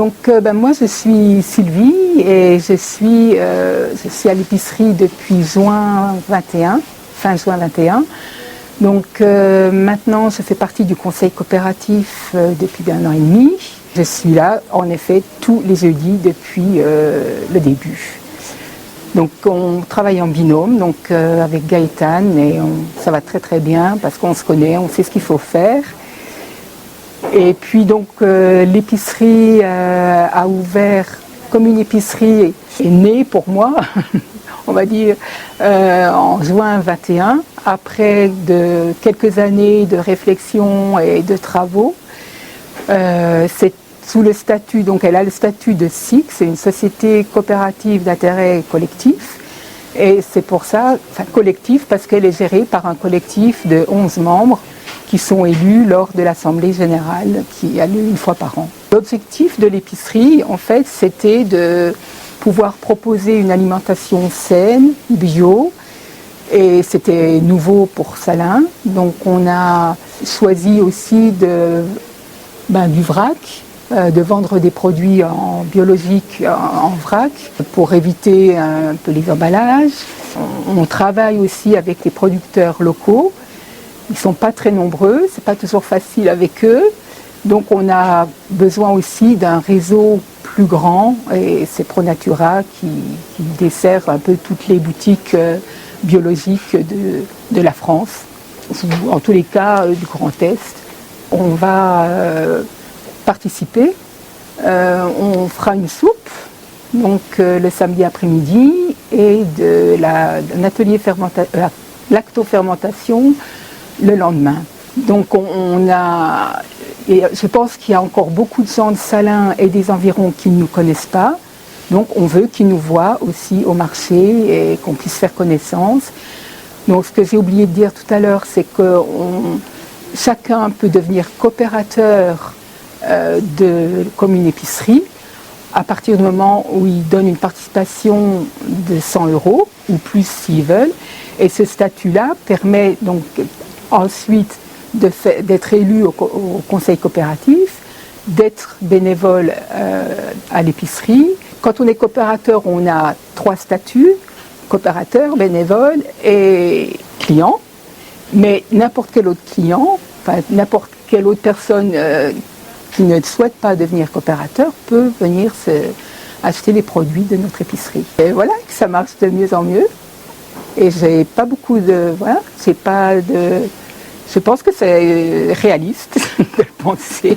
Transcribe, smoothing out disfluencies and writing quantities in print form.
Moi je suis Sylvie et je suis à l'épicerie depuis juin 21, fin juin 21. Maintenant je fais partie du conseil coopératif depuis 1 an et demi. Je suis là en effet tous les jeudis depuis le début. Donc on travaille en binôme avec Gaëtane et ça va très très bien parce qu'on se connaît, on sait ce qu'il faut faire. Et puis l'épicerie a ouvert comme une épicerie est née pour moi, on va dire, en juin 21, après quelques années de réflexion et de travaux. C'est sous le statut, elle a le statut de SIC, c'est une société coopérative d'intérêt collectif. Et c'est pour ça, collectif, parce qu'elle est gérée par un collectif de 11 membres qui sont élus lors de l'Assemblée générale qui a lieu 1 fois par an. L'objectif de l'épicerie, en fait, c'était de pouvoir proposer une alimentation saine, bio, et c'était nouveau pour Salins. Donc on a choisi aussi du vrac, de vendre des produits en biologique en vrac pour éviter un peu les emballages. On travaille aussi avec les producteurs locaux. Ils ne sont pas très nombreux, ce n'est pas toujours facile avec eux. Donc on a besoin aussi d'un réseau plus grand et c'est ProNatura qui dessert un peu toutes les boutiques biologiques de la France, ou en tous les cas du Grand Est. On va participer, on fera une soupe le samedi après-midi et un atelier lactofermentation le lendemain. Et je pense qu'il y a encore beaucoup de gens de Salins et des environs qui ne nous connaissent pas. Donc on veut qu'ils nous voient aussi au marché et qu'on puisse faire connaissance. Donc ce que j'ai oublié de dire tout à l'heure, c'est que chacun peut devenir coopérateur comme une épicerie à partir du moment où ils donnent une participation de 100 € ou plus s'ils veulent. Et ce statut-là permet donc ensuite d'être élu au conseil coopératif, d'être bénévole à l'épicerie. Quand on est coopérateur, on a 3 statuts, coopérateur, bénévole et client. Mais n'importe quel autre client, n'importe quelle autre personne qui ne souhaite pas devenir coopérateur peut venir acheter les produits de notre épicerie. Et voilà, que ça marche de mieux en mieux. Et j'ai pas beaucoup je pense que c'est réaliste de penser.